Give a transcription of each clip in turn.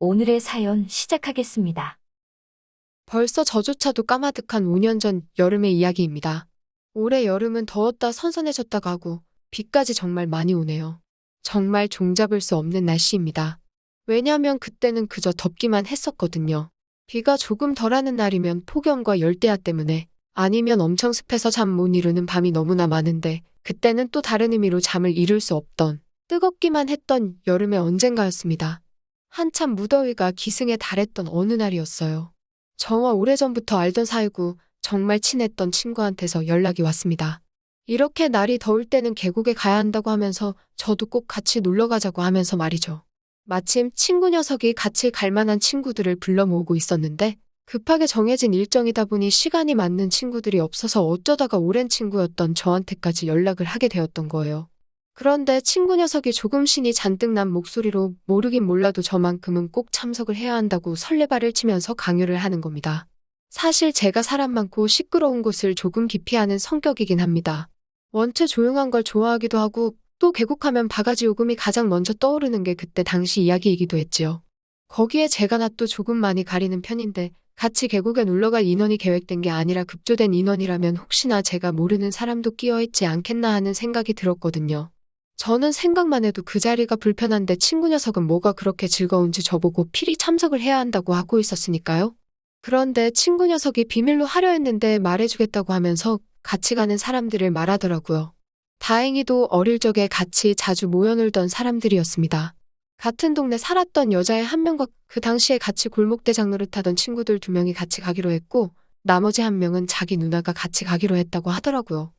오늘의 사연 시작하겠습니다. 벌써 저조차도 까마득한 5년 전 여름의 이야기입니다. 올해 여름은 더웠다 선선해졌다 가고 비까지 정말 많이 오네요. 정말 종잡을 수 없는 날씨입니다. 왜냐면 그때는 그저 덥기만 했었거든요. 비가 조금 덜하는 날이면 폭염과 열대야 때문에, 아니면 엄청 습해서 잠 못 이루는 밤이 너무나 많은데, 그때는 또 다른 의미로 잠을 이룰 수 없던, 뜨겁기만 했던 여름의 언젠가였습니다. 한참 무더위가 기승에 달했던 어느 날이었어요. 저와 오래전부터 알던 사이고 정말 친했던 친구한테서 연락이 왔습니다. 이렇게 날이 더울 때는 계곡에 가야 한다고 하면서 저도 꼭 같이 놀러 가자고 하면서 말이죠. 마침 친구 녀석이 같이 갈 만한 친구들을 불러 모으고 있었는데, 급하게 정해진 일정이다 보니 시간이 맞는 친구들이 없어서 어쩌다가 오랜 친구였던 저한테까지 연락을 하게 되었던 거예요. 그런데 친구 녀석이 조금 신이 잔뜩 난 목소리로 모르긴 몰라도 저만큼은 꼭 참석을 해야 한다고 설레발을 치면서 강요를 하는 겁니다. 사실 제가 사람 많고 시끄러운 곳을 조금 기피하는 성격이긴 합니다. 원체 조용한 걸 좋아하기도 하고, 또 계곡하면 바가지 요금이 가장 먼저 떠오르는 게 그때 당시 이야기이기도 했지요. 거기에 제가 낯도 조금 많이 가리는 편인데, 같이 계곡에 놀러갈 인원이 계획된 게 아니라 급조된 인원이라면 혹시나 제가 모르는 사람도 끼어있지 않겠나 하는 생각이 들었거든요. 저는 생각만 해도 그 자리가 불편한데 친구 녀석은 뭐가 그렇게 즐거운지 저보고 필히 참석을 해야 한다고 하고 있었으니까요. 그런데 친구 녀석이 비밀로 하려 했는데 말해주겠다고 하면서 같이 가는 사람들을 말하더라고요. 다행히도 어릴 적에 같이 자주 모여놀던 사람들이었습니다. 같은 동네 살았던 여자애 한 명과 그 당시에 같이 골목대장 노릇하던 친구들 2명이 같이 가기로 했고, 나머지 1명은 자기 누나가 같이 가기로 했다고 하더라고요.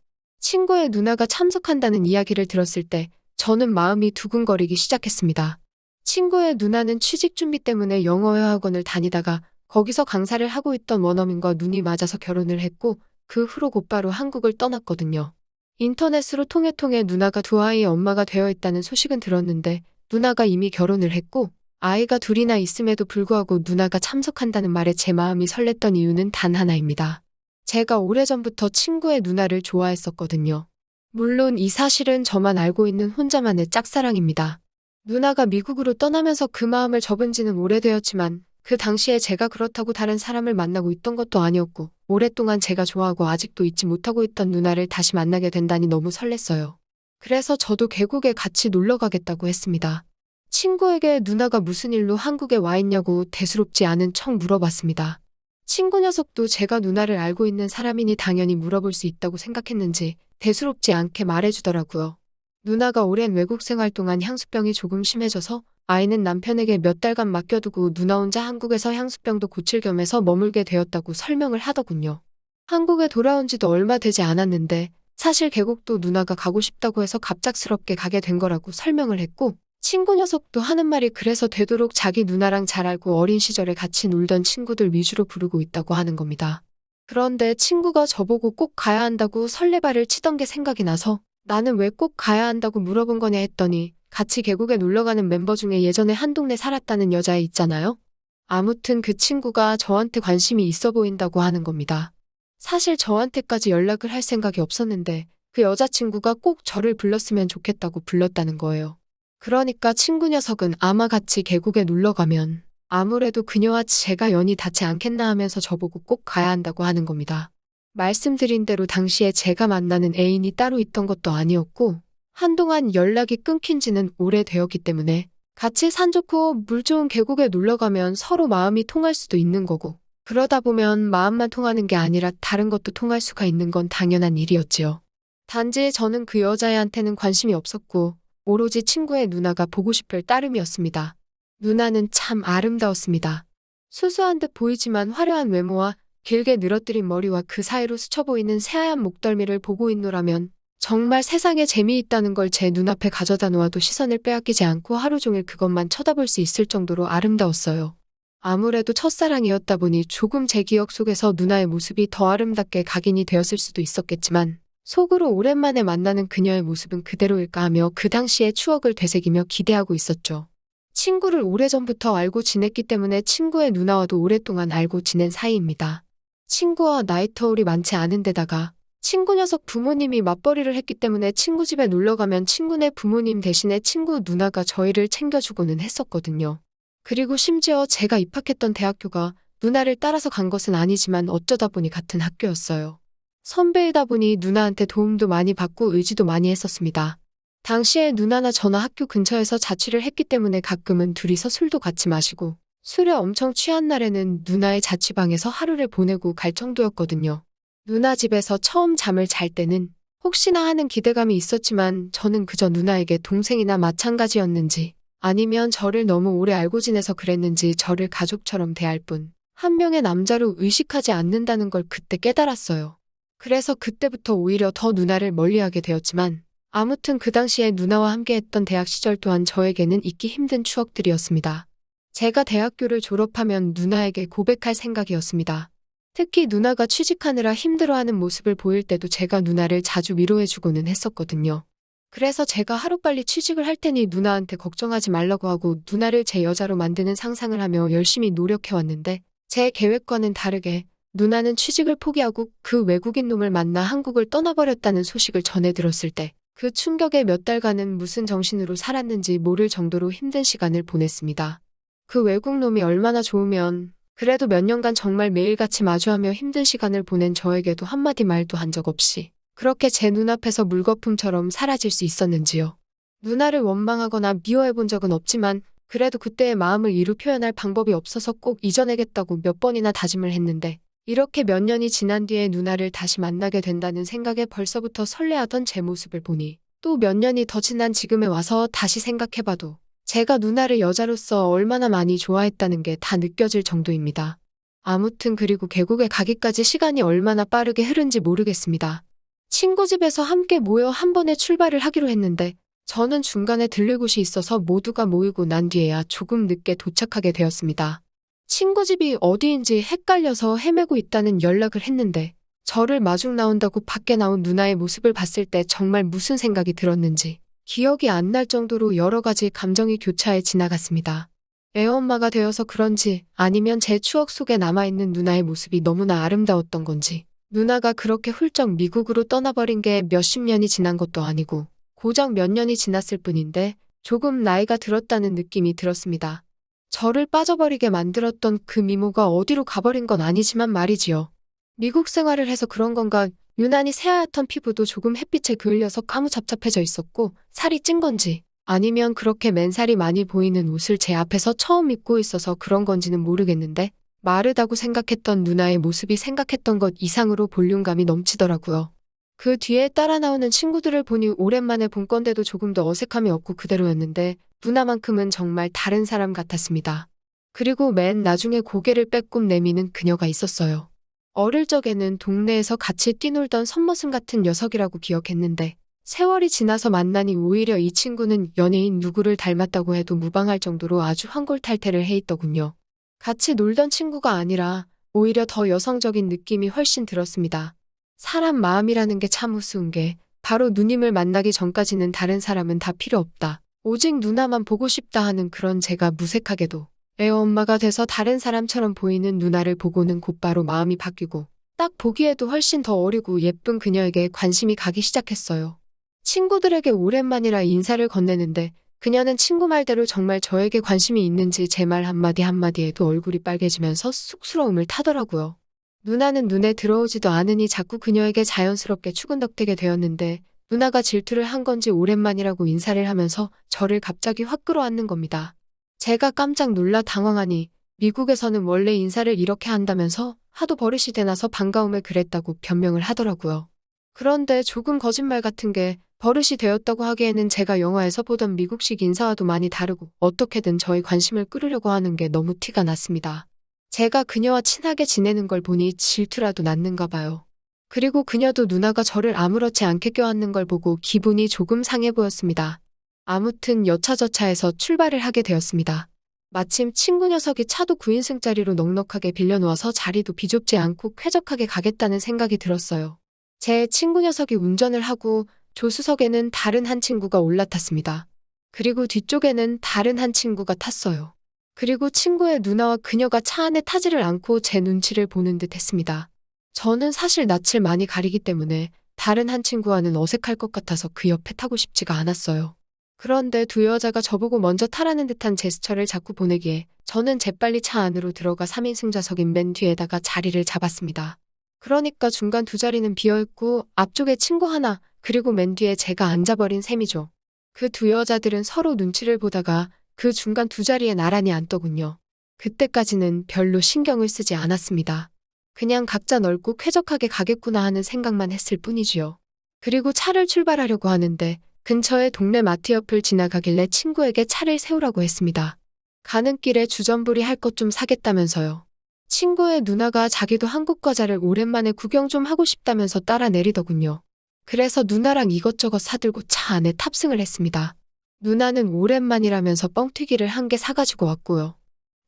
친구의 누나가 참석한다는 이야기를 들었을 때 저는 마음이 두근거리기 시작했습니다. 친구의 누나는 취직 준비 때문에 영어회 학원을 다니다가 거기서 강사를 하고 있던 원어민과 눈이 맞아서 결혼을 했고, 그 후로 곧바로 한국을 떠났거든요. 인터넷으로 통해 누나가 2아이의 엄마가 되어 있다는 소식은 들었는데, 누나가 이미 결혼을 했고 아이가 2이나 있음에도 불구하고 누나가 참석한다는 말에 제 마음이 설렜던 이유는 단 하나입니다. 제가 오래전부터 친구의 누나를 좋아했었거든요. 물론 이 사실은 저만 알고 있는 혼자만의 짝사랑입니다. 누나가 미국으로 떠나면서 그 마음을 접은 지는 오래되었지만, 그 당시에 제가 그렇다고 다른 사람을 만나고 있던 것도 아니었고, 오랫동안 제가 좋아하고 아직도 잊지 못하고 있던 누나를 다시 만나게 된다니 너무 설렜어요. 그래서 저도 계곡에 같이 놀러 가겠다고 했습니다. 친구에게 누나가 무슨 일로 한국에 와 있냐고 대수롭지 않은 척 물어봤습니다. 친구 녀석도 제가 누나를 알고 있는 사람이니 당연히 물어볼 수 있다고 생각했는지 대수롭지 않게 말해주더라고요. 누나가 오랜 외국 생활 동안 향수병이 조금 심해져서 아이는 남편에게 몇 달간 맡겨두고 누나 혼자 한국에서 향수병도 고칠 겸해서 머물게 되었다고 설명을 하더군요. 한국에 돌아온 지도 얼마 되지 않았는데 사실 계곡도 누나가 가고 싶다고 해서 갑작스럽게 가게 된 거라고 설명을 했고, 친구 녀석도 하는 말이 그래서 되도록 자기 누나랑 잘 알고 어린 시절에 같이 놀던 친구들 위주로 부르고 있다고 하는 겁니다. 그런데 친구가 저보고 꼭 가야 한다고 설레발을 치던 게 생각이 나서 나는 왜 꼭 가야 한다고 물어본 거냐 했더니, 같이 계곡에 놀러가는 멤버 중에 예전에 한 동네 살았다는 여자애 있잖아요. 아무튼 그 친구가 저한테 관심이 있어 보인다고 하는 겁니다. 사실 저한테까지 연락을 할 생각이 없었는데 그 여자친구가 꼭 저를 불렀으면 좋겠다고 불렀다는 거예요. 그러니까 친구 녀석은 아마 같이 계곡에 놀러 가면 아무래도 그녀와 제가 연이 닿지 않겠나 하면서 저보고 꼭 가야 한다고 하는 겁니다. 말씀드린 대로 당시에 제가 만나는 애인이 따로 있던 것도 아니었고, 한동안 연락이 끊긴 지는 오래되었기 때문에 같이 산 좋고 물 좋은 계곡에 놀러 가면 서로 마음이 통할 수도 있는 거고, 그러다 보면 마음만 통하는 게 아니라 다른 것도 통할 수가 있는 건 당연한 일이었지요. 단지 저는 그 여자애한테는 관심이 없었고 오로지 친구의 누나가 보고 싶을 따름이었습니다. 누나는 참 아름다웠습니다. 수수한 듯 보이지만 화려한 외모와 길게 늘어뜨린 머리와 그 사이로 스쳐 보이는 새하얀 목덜미를 보고 있노라면 정말 세상에 재미있다는 걸 제 눈앞에 가져다 놓아도 시선을 빼앗기지 않고 하루 종일 그것만 쳐다볼 수 있을 정도로 아름다웠어요. 아무래도 첫사랑이었다 보니 조금 제 기억 속에서 누나의 모습이 더 아름답게 각인이 되었을 수도 있었겠지만, 속으로 오랜만에 만나는 그녀의 모습은 그대로일까 하며 그 당시의 추억을 되새기며 기대하고 있었죠. 친구를 오래전부터 알고 지냈기 때문에 친구의 누나와도 오랫동안 알고 지낸 사이입니다. 친구와 나이 터울이 많지 않은 데다가 친구 녀석 부모님이 맞벌이를 했기 때문에 친구 집에 놀러가면 친구네 부모님 대신에 친구 누나가 저희를 챙겨주고는 했었거든요. 그리고 심지어 제가 입학했던 대학교가 누나를 따라서 간 것은 아니지만 어쩌다 보니 같은 학교였어요. 선배이다 보니 누나한테 도움도 많이 받고 의지도 많이 했었습니다. 당시에 누나나 저나 학교 근처에서 자취를 했기 때문에 가끔은 둘이서 술도 같이 마시고 술에 엄청 취한 날에는 누나의 자취방에서 하루를 보내고 갈 정도였거든요. 누나 집에서 처음 잠을 잘 때는 혹시나 하는 기대감이 있었지만 저는 그저 누나에게 동생이나 마찬가지였는지 아니면 저를 너무 오래 알고 지내서 그랬는지 저를 가족처럼 대할 뿐 한 명의 남자로 의식하지 않는다는 걸 그때 깨달았어요. 그래서 그때부터 오히려 더 누나를 멀리하게 되었지만 아무튼 그 당시에 누나와 함께했던 대학 시절 또한 저에게는 잊기 힘든 추억들이었습니다. 제가 대학교를 졸업하면 누나에게 고백할 생각이었습니다. 특히 누나가 취직하느라 힘들어하는 모습을 보일 때도 제가 누나를 자주 위로해주고는 했었거든요. 그래서 제가 하루빨리 취직을 할 테니 누나한테 걱정하지 말라고 하고 누나를 제 여자로 만드는 상상을 하며 열심히 노력해왔는데 제 계획과는 다르게 누나는 취직을 포기하고 그 외국인 놈을 만나 한국을 떠나버렸다는 소식을 전해 들었을 때 그 충격에 몇 달간은 무슨 정신으로 살았는지 모를 정도로 힘든 시간을 보냈습니다. 그 외국 놈이 얼마나 좋으면 그래도 몇 년간 정말 매일같이 마주하며 힘든 시간을 보낸 저에게도 한마디 말도 한 적 없이 그렇게 제 눈앞에서 물거품처럼 사라질 수 있었는지요. 누나를 원망하거나 미워해본 적은 없지만 그래도 그때의 마음을 이루 표현할 방법이 없어서 꼭 잊어내겠다고 몇 번이나 다짐을 했는데 이렇게 몇 년이 지난 뒤에 누나를 다시 만나게 된다는 생각에 벌써부터 설레하던 제 모습을 보니 또 몇 년이 더 지난 지금에 와서 다시 생각해봐도 제가 누나를 여자로서 얼마나 많이 좋아했다는 게 다 느껴질 정도입니다. 아무튼 그리고 계곡에 가기까지 시간이 얼마나 빠르게 흐른지 모르겠습니다. 친구 집에서 함께 모여 한 번에 출발을 하기로 했는데 저는 중간에 들릴 곳이 있어서 모두가 모이고 난 뒤에야 조금 늦게 도착하게 되었습니다. 친구 집이 어디인지 헷갈려서 헤매고 있다는 연락을 했는데 저를 마중 나온다고 밖에 나온 누나의 모습을 봤을 때 정말 무슨 생각이 들었는지 기억이 안 날 정도로 여러 가지 감정이 교차해 지나갔습니다. 애엄마가 되어서 그런지 아니면 제 추억 속에 남아있는 누나의 모습이 너무나 아름다웠던 건지 누나가 그렇게 훌쩍 미국으로 떠나버린 게 몇십 년이 지난 것도 아니고 고작 몇 년이 지났을 뿐인데 조금 나이가 들었다는 느낌이 들었습니다. 저를 빠져버리게 만들었던 그 미모가 어디로 가버린 건 아니지만 말이지요. 미국 생활을 해서 그런 건가 유난히 새하얗던 피부도 조금 햇빛에 그을려서 까무잡잡해져 있었고 살이 찐 건지 아니면 그렇게 맨살이 많이 보이는 옷을 제 앞에서 처음 입고 있어서 그런 건지는 모르겠는데 마르다고 생각했던 누나의 모습이 생각했던 것 이상으로 볼륨감이 넘치더라고요. 그 뒤에 따라 나오는 친구들을 보니 오랜만에 본 건데도 조금 더 어색함이 없고 그대로였는데 누나만큼은 정말 다른 사람 같았습니다. 그리고 맨 나중에 고개를 빼꼼 내미는 그녀가 있었어요. 어릴 적에는 동네에서 같이 뛰놀던 손머슴 같은 녀석이라고 기억했는데 세월이 지나서 만나니 오히려 이 친구는 연예인 누구를 닮았다고 해도 무방할 정도로 아주 환골탈태를 해 있더군요. 같이 놀던 친구가 아니라 오히려 더 여성적인 느낌이 훨씬 들었습니다. 사람 마음이라는 게 참 우스운 게 바로 누님을 만나기 전까지는 다른 사람은 다 필요 없다. 오직 누나만 보고 싶다 하는 그런 제가 무색하게도 애엄마가 돼서 다른 사람처럼 보이는 누나를 보고는 곧바로 마음이 바뀌고 딱 보기에도 훨씬 더 어리고 예쁜 그녀에게 관심이 가기 시작했어요. 친구들에게 오랜만이라 인사를 건네는데 그녀는 친구 말대로 정말 저에게 관심이 있는지 제 말 한마디 한마디에도 얼굴이 빨개지면서 쑥스러움을 타더라고요. 누나는 눈에 들어오지도 않으니 자꾸 그녀에게 자연스럽게 추근덕대게 되었는데 누나가 질투를 한 건지 오랜만이라고 인사를 하면서 저를 갑자기 확 끌어안는 겁니다. 제가 깜짝 놀라 당황하니 미국에서는 원래 인사를 이렇게 한다면서 하도 버릇이 되나서 반가움에 그랬다고 변명을 하더라고요. 그런데 조금 거짓말 같은 게 버릇이 되었다고 하기에는 제가 영화에서 보던 미국식 인사와도 많이 다르고 어떻게든 저의 관심을 끌으려고 하는 게 너무 티가 났습니다. 제가 그녀와 친하게 지내는 걸 보니 질투라도 났는가 봐요. 그리고 그녀도 누나가 저를 아무렇지 않게 껴안는 걸 보고 기분이 조금 상해 보였습니다. 아무튼 여차저차해서 출발을 하게 되었습니다. 마침 친구 녀석이 차도 9인승짜리로 넉넉하게 빌려놓아서 자리도 비좁지 않고 쾌적하게 가겠다는 생각이 들었어요. 제 친구 녀석이 운전을 하고 조수석에는 다른 한 친구가 올라탔습니다. 그리고 뒤쪽에는 다른 한 친구가 탔어요. 그리고 친구의 누나와 그녀가 차 안에 타지를 않고 제 눈치를 보는 듯 했습니다. 저는 사실 낯을 많이 가리기 때문에 다른 한 친구와는 어색할 것 같아서 그 옆에 타고 싶지가 않았어요. 그런데 두 여자가 저보고 먼저 타라는 듯한 제스처를 자꾸 보내기에 저는 재빨리 차 안으로 들어가 3인승 좌석인 맨 뒤에다가 자리를 잡았습니다. 그러니까 중간 두 자리는 비어있고 앞쪽에 친구 하나, 그리고 맨 뒤에 제가 앉아버린 셈이죠. 그 두 여자들은 서로 눈치를 보다가 그 중간 두 자리에 나란히 앉더군요. 그때까지는 별로 신경을 쓰지 않았습니다. 그냥 각자 넓고 쾌적하게 가겠구나 하는 생각만 했을 뿐이지요. 그리고 차를 출발하려고 하는데 근처의 동네 마트 옆을 지나가길래 친구에게 차를 세우라고 했습니다. 가는 길에 주전부리 할 것 좀 사겠다면서요. 친구의 누나가 자기도 한국 과자를 오랜만에 구경 좀 하고 싶다면서 따라 내리더군요. 그래서 누나랑 이것저것 사들고 차 안에 탑승을 했습니다. 누나는 오랜만이라면서 뻥튀기를 한 개 사가지고 왔고요.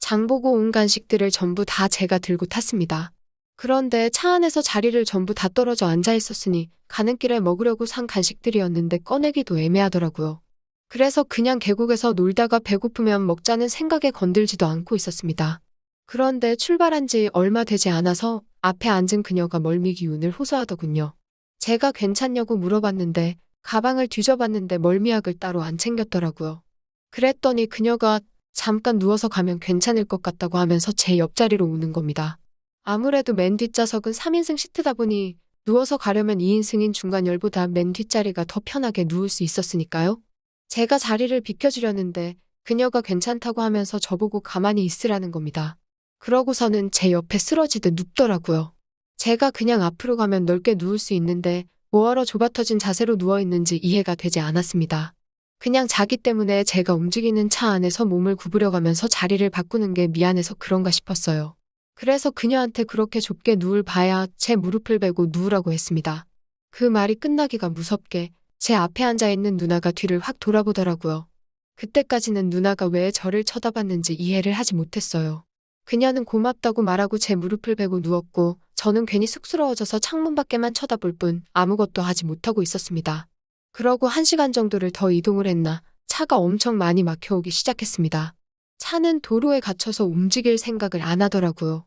장보고 온 간식들을 전부 다 제가 들고 탔습니다. 그런데 차 안에서 자리를 전부 다 떨어져 앉아 있었으니 가는 길에 먹으려고 산 간식들이었는데 꺼내기도 애매하더라고요. 그래서 그냥 계곡에서 놀다가 배고프면 먹자는 생각에 건들지도 않고 있었습니다. 그런데 출발한 지 얼마 되지 않아서 앞에 앉은 그녀가 멀미 기운을 호소하더군요. 제가 괜찮냐고 물어봤는데 가방을 뒤져봤는데 멀미약을 따로 안 챙겼더라고요. 그랬더니 그녀가 잠깐 누워서 가면 괜찮을 것 같다고 하면서 제 옆자리로 오는 겁니다. 아무래도 맨 뒷좌석은 3인승 시트다 보니 누워서 가려면 2인승인 중간 열보다 맨 뒷자리가 더 편하게 누울 수 있었으니까요. 제가 자리를 비켜주려는데 그녀가 괜찮다고 하면서 저보고 가만히 있으라는 겁니다. 그러고서는 제 옆에 쓰러지듯 눕더라고요. 제가 그냥 앞으로 가면 넓게 누울 수 있는데 뭐하러 좁아터진 자세로 누워있는지 이해가 되지 않았습니다. 그냥 자기 때문에 제가 움직이는 차 안에서 몸을 구부려가면서 자리를 바꾸는 게 미안해서 그런가 싶었어요. 그래서 그녀한테 그렇게 좁게 누울 바야 제 무릎을 베고 누우라고 했습니다. 그 말이 끝나기가 무섭게 제 앞에 앉아있는 누나가 뒤를 확 돌아보더라고요. 그때까지는 누나가 왜 저를 쳐다봤는지 이해를 하지 못했어요. 그녀는 고맙다고 말하고 제 무릎을 베고 누웠고 저는 괜히 쑥스러워져서 창문 밖에만 쳐다볼 뿐 아무것도 하지 못하고 있었습니다. 그러고 1시간 정도를 더 이동을 했나 차가 엄청 많이 막혀오기 시작했습니다. 차는 도로에 갇혀서 움직일 생각을 안 하더라고요.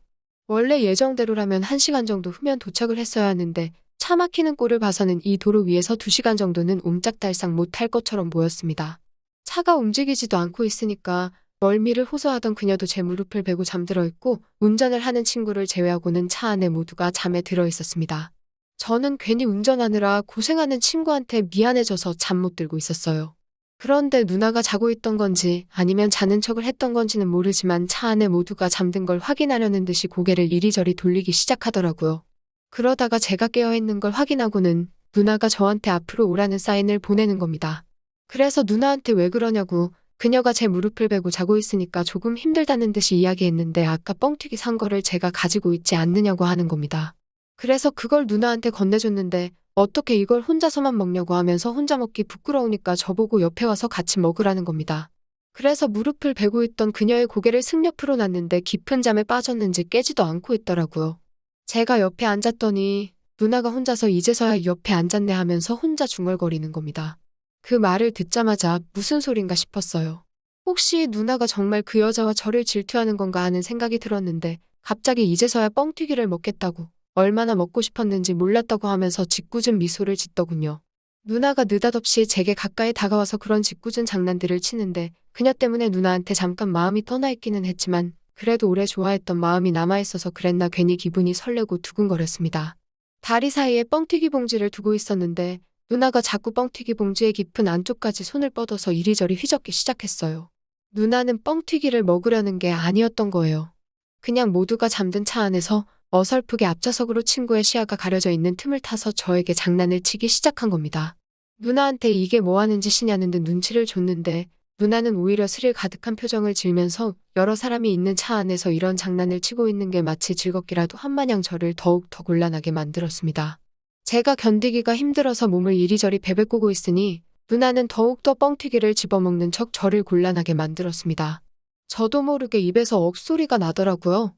원래 예정대로라면 1시간 정도 후면 도착을 했어야 하는데 차 막히는 꼴을 봐서는 이 도로 위에서 2시간 정도는 옴짝달싹 못할 것처럼 보였습니다. 차가 움직이지도 않고 있으니까 멀미를 호소하던 그녀도 제 무릎을 베고 잠들어 있고 운전을 하는 친구를 제외하고는 차 안에 모두가 잠에 들어 있었습니다. 저는 괜히 운전하느라 고생하는 친구한테 미안해져서 잠 못 들고 있었어요. 그런데 누나가 자고 있던 건지 아니면 자는 척을 했던 건지는 모르지만 차 안에 모두가 잠든 걸 확인하려는 듯이 고개를 이리저리 돌리기 시작하더라고요. 그러다가 제가 깨어있는 걸 확인하고는 누나가 저한테 앞으로 오라는 사인을 보내는 겁니다. 그래서 누나한테 왜 그러냐고 그녀가 제 무릎을 베고 자고 있으니까 조금 힘들다는 듯이 이야기했는데 아까 뻥튀기 산 거를 제가 가지고 있지 않느냐고 하는 겁니다. 그래서 그걸 누나한테 건네줬는데 어떻게 이걸 혼자서만 먹냐고 하면서 혼자 먹기 부끄러우니까 저보고 옆에 와서 같이 먹으라는 겁니다. 그래서 무릎을 베고 있던 그녀의 고개를 승옆으로 놨는데 깊은 잠에 빠졌는지 깨지도 않고 있더라고요. 제가 옆에 앉았더니 누나가 혼자서 이제서야 옆에 앉았네 하면서 혼자 중얼거리는 겁니다. 그 말을 듣자마자 무슨 소린가 싶었어요. 혹시 누나가 정말 그 여자와 저를 질투하는 건가 하는 생각이 들었는데 갑자기 이제서야 뻥튀기를 먹겠다고 얼마나 먹고 싶었는지 몰랐다고 하면서 짓궂은 미소를 짓더군요. 누나가 느닷없이 제게 가까이 다가와서 그런 짓궂은 장난들을 치는데 그녀 때문에 누나한테 잠깐 마음이 떠나 있기는 했지만 그래도 오래 좋아했던 마음이 남아있어서 그랬나 괜히 기분이 설레고 두근거렸습니다. 다리 사이에 뻥튀기 봉지를 두고 있었는데 누나가 자꾸 뻥튀기 봉지의 깊은 안쪽까지 손을 뻗어서 이리저리 휘젓기 시작했어요. 누나는 뻥튀기를 먹으려는 게 아니었던 거예요. 그냥 모두가 잠든 차 안에서 어설프게 앞좌석으로 친구의 시야가 가려져 있는 틈을 타서 저에게 장난을 치기 시작한 겁니다. 누나한테 이게 뭐 하는 짓이냐는 듯 눈치를 줬는데 누나는 오히려 스릴 가득한 표정을 지으면서 여러 사람이 있는 차 안에서 이런 장난을 치고 있는 게 마치 즐겁기라도 한마냥 저를 더욱 더 곤란하게 만들었습니다. 제가 견디기가 힘들어서 몸을 이리저리 베베꼬고 있으니 누나는 더욱더 뻥튀기를 집어먹는 척 저를 곤란하게 만들었습니다. 저도 모르게 입에서 억소리가 나더라고요.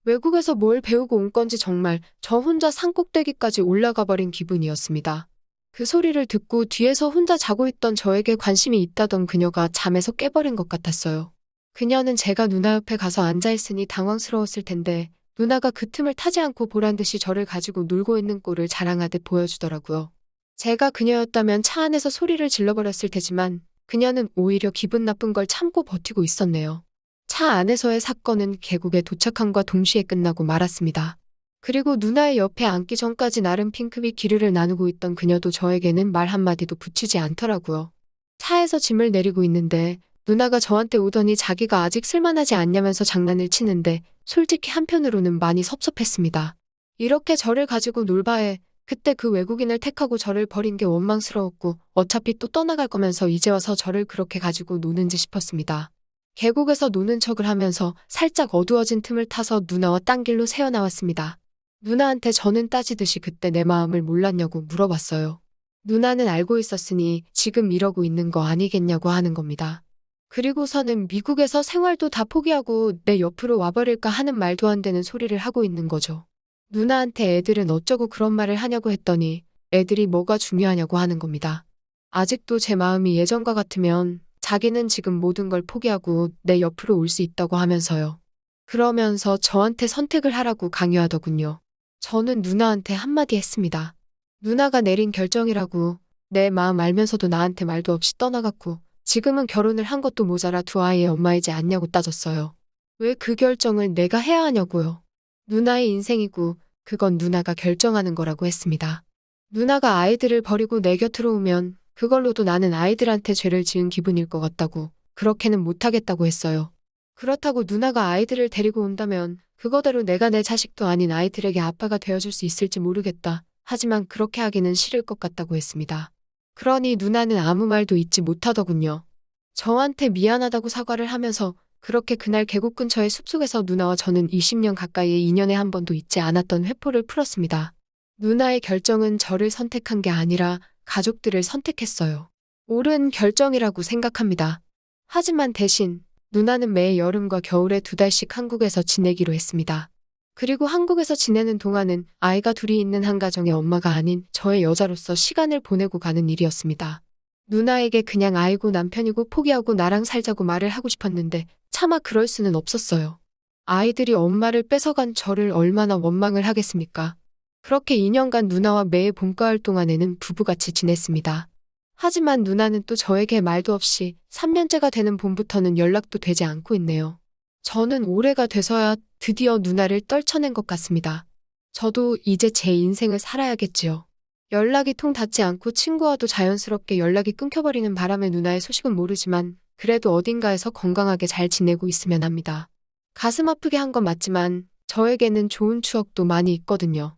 외국에서 뭘 배우고 온 건지 정말 저 혼자 산꼭대기까지 올라가 버린 기분이었습니다. 그 소리를 듣고 뒤에서 혼자 자고 있던 저에게 관심이 있다던 그녀가 잠에서 깨버린 것 같았어요. 그녀는 제가 누나 옆에 가서 앉아있으니 당황스러웠을 텐데 누나가 그 틈을 타지 않고 보란듯이 저를 가지고 놀고 있는 꼴을 자랑하듯 보여주더라고요. 제가 그녀였다면 차 안에서 소리를 질러버렸을 테지만 그녀는 오히려 기분 나쁜 걸 참고 버티고 있었네요. 차 안에서의 사건은 계곡에 도착함과 동시에 끝나고 말았습니다. 그리고 누나의 옆에 앉기 전까지 나름 핑크빛 기류를 나누고 있던 그녀도 저에게는 말 한마디도 붙이지 않더라고요. 차에서 짐을 내리고 있는데 누나가 저한테 오더니 자기가 아직 쓸만하지 않냐면서 장난을 치는데 솔직히 한편으로는 많이 섭섭했습니다. 이렇게 저를 가지고 놀 바에 그때 그 외국인을 택하고 저를 버린 게 원망스러웠고 어차피 또 떠나갈 거면서 이제 와서 저를 그렇게 가지고 노는지 싶었습니다. 계곡에서 노는 척을 하면서 살짝 어두워진 틈을 타서 누나와 딴 길로 새어나왔습니다. 누나한테 저는 따지듯이 그때 내 마음을 몰랐냐고 물어봤어요. 누나는 알고 있었으니 지금 이러고 있는 거 아니겠냐고 하는 겁니다. 그리고서는 미국에서 생활도 다 포기하고 내 옆으로 와버릴까 하는 말도 안 되는 소리를 하고 있는 거죠. 누나한테 애들은 어쩌고 그런 말을 하냐고 했더니 애들이 뭐가 중요하냐고 하는 겁니다. 아직도 제 마음이 예전과 같으면 자기는 지금 모든 걸 포기하고 내 옆으로 올 수 있다고 하면서요. 그러면서 저한테 선택을 하라고 강요하더군요. 저는 누나한테 한마디 했습니다. 누나가 내린 결정이라고. 내 마음 알면서도 나한테 말도 없이 떠나갔고 지금은 결혼을 한 것도 모자라 두 아이의 엄마이지 않냐고 따졌어요. 왜 그 결정을 내가 해야 하냐고요. 누나의 인생이고 그건 누나가 결정하는 거라고 했습니다. 누나가 아이들을 버리고 내 곁으로 오면 그걸로도 나는 아이들한테 죄를 지은 기분일 것 같다고 그렇게는 못하겠다고 했어요. 그렇다고 누나가 아이들을 데리고 온다면 그거대로 내가 내 자식도 아닌 아이들에게 아빠가 되어줄 수 있을지 모르겠다. 하지만 그렇게 하기는 싫을 것 같다고 했습니다. 그러니 누나는 아무 말도 잊지 못하더군요. 저한테 미안하다고 사과를 하면서 그렇게 그날 계곡 근처의 숲속에서 누나와 저는 20년 가까이의 인연에 한 번도 잊지 않았던 회포를 풀었습니다. 누나의 결정은 저를 선택한 게 아니라 가족들을 선택했어요. 옳은 결정이라고 생각합니다. 하지만 대신 누나는 매 여름과 겨울에 2달씩 한국에서 지내기로 했습니다. 그리고 한국에서 지내는 동안은 아이가 둘이 있는 한 가정의 엄마가 아닌 저의 여자로서 시간을 보내고 가는 일이었습니다. 누나에게 그냥 아이고 남편이고 포기하고 나랑 살자고 말을 하고 싶었는데 차마 그럴 수는 없었어요. 아이들이 엄마를 뺏어간 저를 얼마나 원망을 하겠습니까? 그렇게 2년간 누나와 매해 봄가을 동안에는 부부같이 지냈습니다. 하지만 누나는 또 저에게 말도 없이 3년째가 되는 봄부터는 연락도 되지 않고 있네요. 저는 올해가 돼서야 드디어 누나를 떨쳐낸 것 같습니다. 저도 이제 제 인생을 살아야겠지요. 연락이 통 닿지 않고 친구와도 자연스럽게 연락이 끊겨버리는 바람에 누나의 소식은 모르지만 그래도 어딘가에서 건강하게 잘 지내고 있으면 합니다. 가슴 아프게 한 건 맞지만 저에게는 좋은 추억도 많이 있거든요.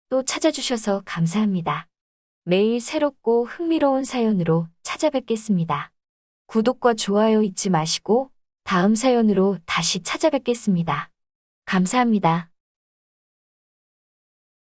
또 찾아주셔서 감사합니다. 매일 새롭고 흥미로운 사연으로 찾아뵙겠습니다. 구독과 좋아요 잊지 마시고 다음 사연으로 다시 찾아뵙겠습니다. 감사합니다.